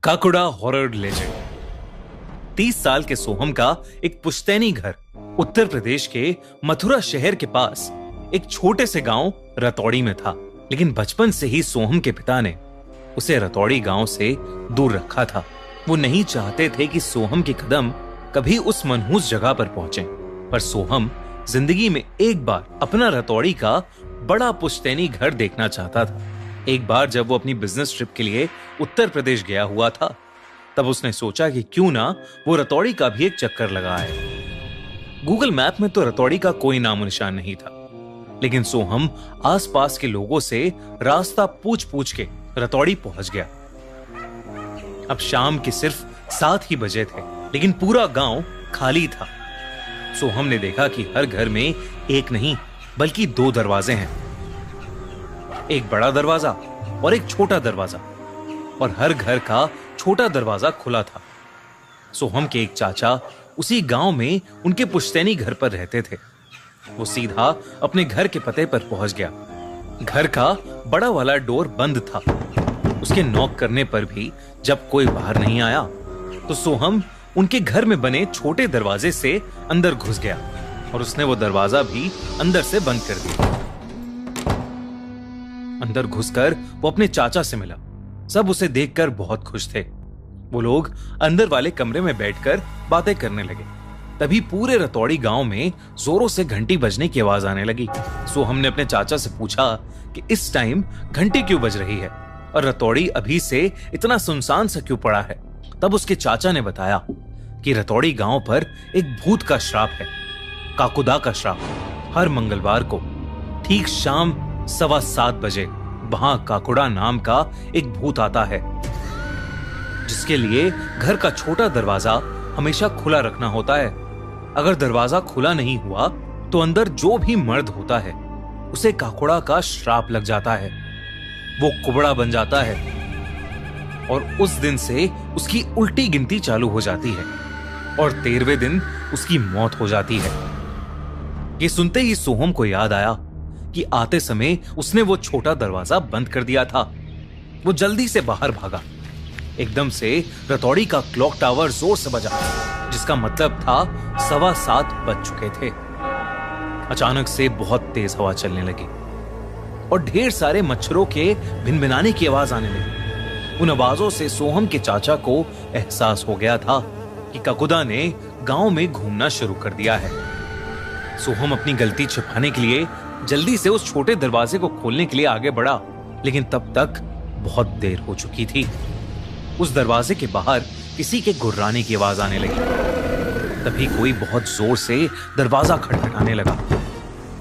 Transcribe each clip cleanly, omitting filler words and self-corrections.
काकुड़ा horror legend. 30 साल के सोहम का एक पुश्तैनी घर उत्तर प्रदेश के मथुरा शहर के पास एक छोटे से गांव रतौड़ी में था। लेकिन बचपन से ही सोहम के पिता ने उसे रतौड़ी गांव से दूर रखा था। वो नहीं चाहते थे कि सोहम के कदम कभी उस मनहूस जगह पर पहुंचे। पर सोहम जिंदगी में एक बार अपना रतौड़ी का बड़ा पुश्तैनी घर देखना चाहता था। एक बार जब वो अपनी बिजनेस ट्रिप के लिए उत्तर प्रदेश गया हुआ था, तब उसने सोचा कि क्यों ना वो रतौड़ी का भी एक चक्कर लगाए। गूगल मैप में तो रतौड़ी का कोई नामो निशान नहीं था, लेकिन सोहम आसपास के लोगों से रास्ता पूछ पूछ के रतौड़ी पहुंच गया। अब शाम के सिर्फ 7 ही बजे थे, लेकिन पूरा गांव खाली था। सोहम ने देखा कि हर घर में एक नहीं बल्कि 2 दरवाजे हैं, एक बड़ा दरवाजा और एक छोटा दरवाजा, और हर घर का छोटा दरवाजा खुला था। सोहम के एक चाचा उसी गांव में उनके पुश्तैनी घर पर रहते थे। वो सीधा अपने घर के पते पर पहुंच गया। घर का बड़ा वाला डोर बंद था। उसके नॉक करने पर भी जब कोई बाहर नहीं आया, तो सोहम उनके घर में बने छोटे दरवाजे से अंदर घुस गया और उसने वो दरवाजा भी अंदर से बंद कर दिया। अंदर घुसकर वो अपने चाचा से मिला। सब उसे देखकर बहुत खुश थे। वो लोग अंदर वाले कमरे में बैठकर बातें करने लगे। तभी पूरे रतौड़ी गांव में जोरों से घंटी बजने की आवाज आने लगी। सोहम ने अपने चाचा से पूछा कि इस टाइम घंटी क्यों बज रही है और रतौड़ी अभी से इतना सुनसान सा क्यों पड़ा है। तब उसके चाचा ने बताया कि रतौड़ी गांव पर एक भूत का श्राप है, काकुदा का श्राप। हर मंगलवार को ठीक शाम 7:15 बजे वहां काकुड़ा नाम का एक भूत आता है, जिसके लिए घर का छोटा दरवाजा हमेशा खुला रखना होता है। अगर दरवाजा खुला नहीं हुआ तो अंदर जो भी मर्द होता है उसे काकुड़ा का श्राप लग जाता है। वो कुबड़ा बन जाता है और उस दिन से उसकी उल्टी गिनती चालू हो जाती है और 13वें दिन उसकी मौत हो जाती है। ये सुनते ही सोहम को याद आया कि आते समय उसने वो छोटा दरवाजा बंद कर दिया था। वो जल्दी से बाहर भागा। एकदम से रतौड़ी का क्लॉक टावर जोर से बजा, जिसका मतलब था 7:15 बज चुके थे। अचानक से बहुत तेज हवा चलने लगी और ढेर सारे मच्छरों के भिनभिनाने की आवाज आने लगी। उन आवाजों से सोहम के चाचा को एहसास हो गया था कि काकुदा ने गांव में घूमना शुरू कर दिया है। सोहम अपनी गलती छिपाने के लिए जल्दी से उस छोटे दरवाजे को खोलने के लिए आगे बढ़ा, लेकिन तब तक बहुत देर हो चुकी थी। उस दरवाजे के बाहर किसी के गुर्राने की आवाज आने लगी। तभी कोई बहुत जोर से दरवाजा खटखटाने लगा।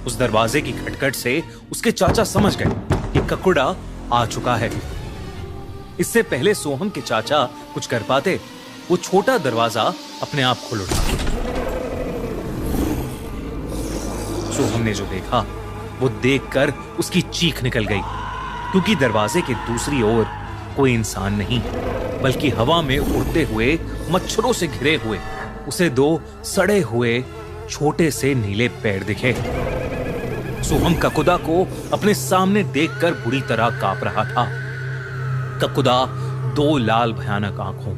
उस दरवाजे की खटखट से उसके चाचा समझ गए कि काकुड़ा आ चुका है। इससे पहले सोहम के चाचा कुछ कर पाते, वो छोटा दरवाजा अपने आप खुल उठा। सोहम ने जो देखा वो देखकर उसकी चीख निकल गई, क्योंकि दरवाजे के दूसरी ओर कोई इंसान नहीं बल्कि हवा में उड़ते हुए मच्छरों से घिरे हुए उसे 2 सड़े हुए छोटे से नीले पैर दिखे। सोहम काकुदा को अपने सामने देखकर बुरी तरह कांप रहा था। काकुदा 2 लाल भयानक आंखों,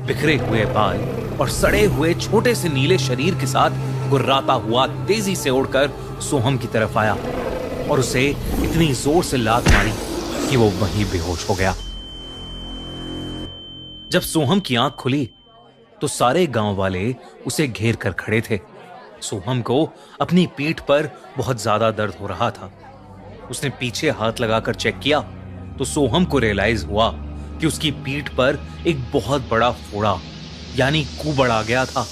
बिखरे हुए बाल और सड़े हुए छोटे से नीले शरीर के साथ गुर्राता हुआ तेजी से उड़कर सोहम की तरफ आया और उसे इतनी जोर से लात मारी कि वो वहीं बेहोश हो गया। जब सोहम की आंख खुली तो सारे गांव वाले उसे घेर कर खड़े थे। सोहम को अपनी पीठ पर बहुत ज्यादा दर्द हो रहा था। उसने पीछे हाथ लगाकर चेक किया तो सोहम को रियलाइज हुआ कि उसकी पीठ पर एक बहुत बड़ा फोड़ा यानी कुबड़ आ गया था।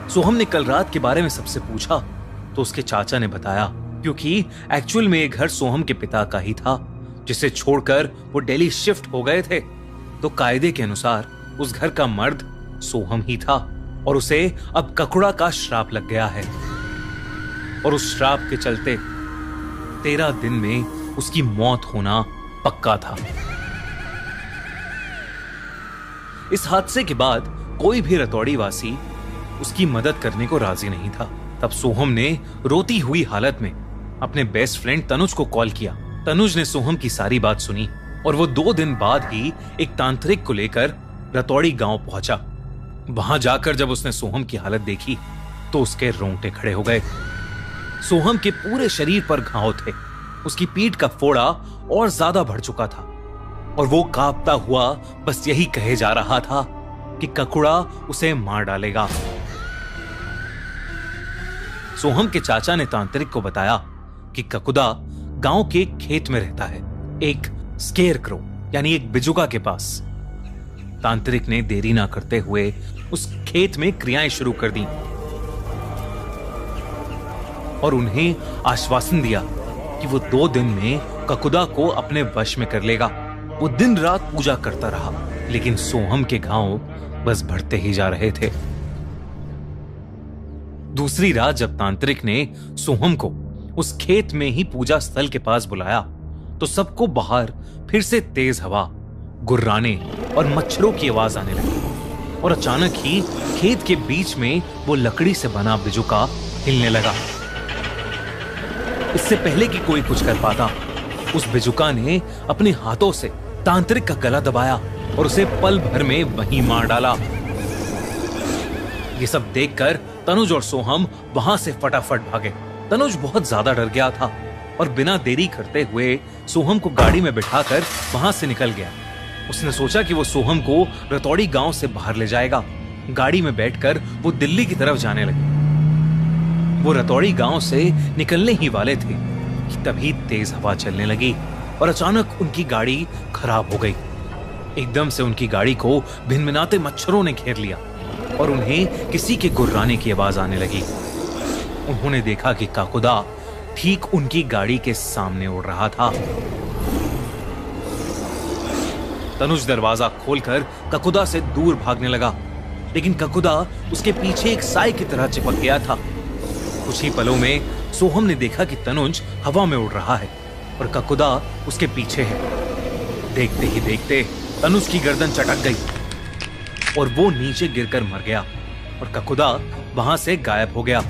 सोहम ने कल रात के बारे में सबसे पूछा तो उसके चाचा ने बताया, क्योंकि एक्चुअल में ये घर सोहम के पिता का ही था, जिसे छोड़कर वो दिल्ली शिफ्ट हो गए थे। तो कायदे के अनुसार उस घर का मर्द सोहम ही था और उसे अब काकुड़ा का श्राप लग गया है। और उस श्राप के चलते 13 दिन में उसकी मौत होना पक्का था। इस हादसे के बाद कोई भी रतौड़ी वासी उसकी मदद करने को राजी नहीं था। तब सोहम ने रोती हुई हालत में अपने बेस्ट फ्रेंड तनुज को कॉल किया। तनुज ने सोहम की सारी बात सुनी और वो 2 दिन बाद ही एक तांत्रिक को लेकर रतौड़ी गांव पहुंचा। वहां जाकर जब उसने सोहम की हालत देखी तो उसके रोंगटे खड़े हो गए। सोहम के पूरे शरीर पर घाव थे, उसकी पीठ का फोड़ा और ज्यादा बढ़ चुका था और वो कांपता हुआ बस यही कहे जा रहा था कि ककुड़ा उसे मार डालेगा। सोहम के चाचा ने तांत्रिक को बताया कि ककुदा गांव के एक खेत में रहता है, एक स्केयरक्रो यानी एक बिजुका के पास। तांत्रिक ने देरी ना करते हुए उस खेत में क्रियाएं शुरू कर दी और उन्हें आश्वासन दिया कि वो 2 दिन में ककुदा को अपने वश में कर लेगा। वो दिन रात पूजा करता रहा, लेकिन सोहम के घाव बस बढ़ते ही जा रहे थे। दूसरी रात जब तांत्रिक ने सोहम को उस खेत में ही पूजा स्थल के पास बुलाया तो सबको बाहर फिर से तेज हवा, गुर्राने और मच्छरों की आवाज आने लगी और अचानक ही खेत के बीच में वो लकड़ी से बना बिजुका हिलने लगा। इससे पहले कि कोई कुछ कर पाता, उस बिजुका ने अपने हाथों से तांत्रिक का गला दबाया और उसे पल भर में वहीं मार डाला। ये सब देखकर तनुज और सोहम वहां से फटाफट भागे। तनुज बहुत ज्यादा डर गया था और बिना देरी करते हुए सोहम को गाड़ी में बिठाकर वहां से निकल गया। उसने सोचा कि वो सोहम को रतौड़ी गांव से बाहर ले जाएगा। गाड़ी में बैठकर वो दिल्ली की तरफ जाने लगे। वो रतौड़ी गांव से निकलने ही वाले थे कि तभी तेज हवा चलने लगी और अचानक उनकी गाड़ी खराब हो गई। एकदम से उनकी गाड़ी को भिनभिनाते मच्छरों ने घेर लिया और उन्हें किसी के गुर्राने की आवाज आने लगी। उन्होंने देखा कि काकुदा ठीक उनकी गाड़ी के सामने उड़ रहा था। तनुज दरवाजा खोलकर ककुदा से दूर भागने लगा, लेकिन ककुदा उसके पीछे एक साए की तरह चिपक गया था। कुछ ही पलों में सोहम ने देखा कि तनुज हवा में उड़ रहा है और ककुदा उसके पीछे है। देखते ही देखते तनुज की गर्दन चटक गई और वो नीचे गिरकर मर गया और ककुदा वहां से गायब हो गया।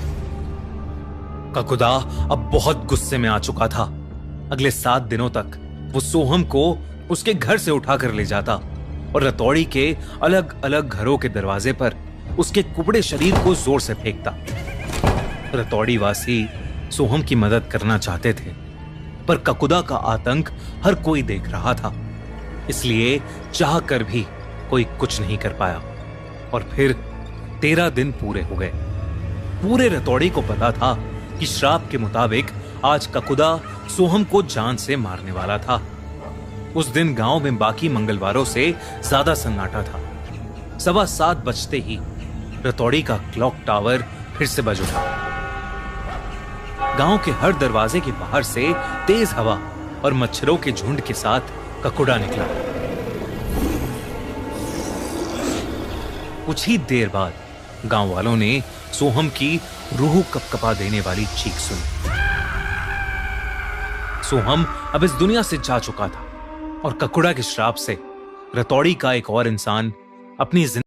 ककुदा अब बहुत गुस्से में आ चुका था। अगले 7 दिनों तक वो सोहम को उसके घर से उठाकर ले जाता और रतौड़ी के अलग अलग घरों के दरवाजे पर उसके कुबड़े शरीर को जोर से फेंकता। रतौड़ी वासी सोहम की मदद करना चाहते थे, पर ककुदा का आतंक हर कोई देख रहा था, इसलिए चाह कर भी कोई कुछ नहीं कर पाया। और फिर 13 दिन पूरे हो गए। पूरे रतौड़ी को पता था कि श्राप के मुताबिक आज ककुदा सोहम को जान से मारने वाला था। उस दिन गांव में बाकी मंगलवारों से ज्यादा सन्नाटा था। 7:15 बजते ही रतौड़ी का क्लॉक टावर फिर से बज उठा। गांव के हर दरवाजे के बाहर से तेज हवा और मच्छरों के झुंड के साथ ककुड़ा निकला। कुछ ही देर बाद गांव वालों ने सोहम की रूह कपकपा देने वाली चीख सुनी। सोहम अब इस दुनिया से जा चुका था और ककुड़ा के श्राप से रतौड़ी का एक और इंसान अपनी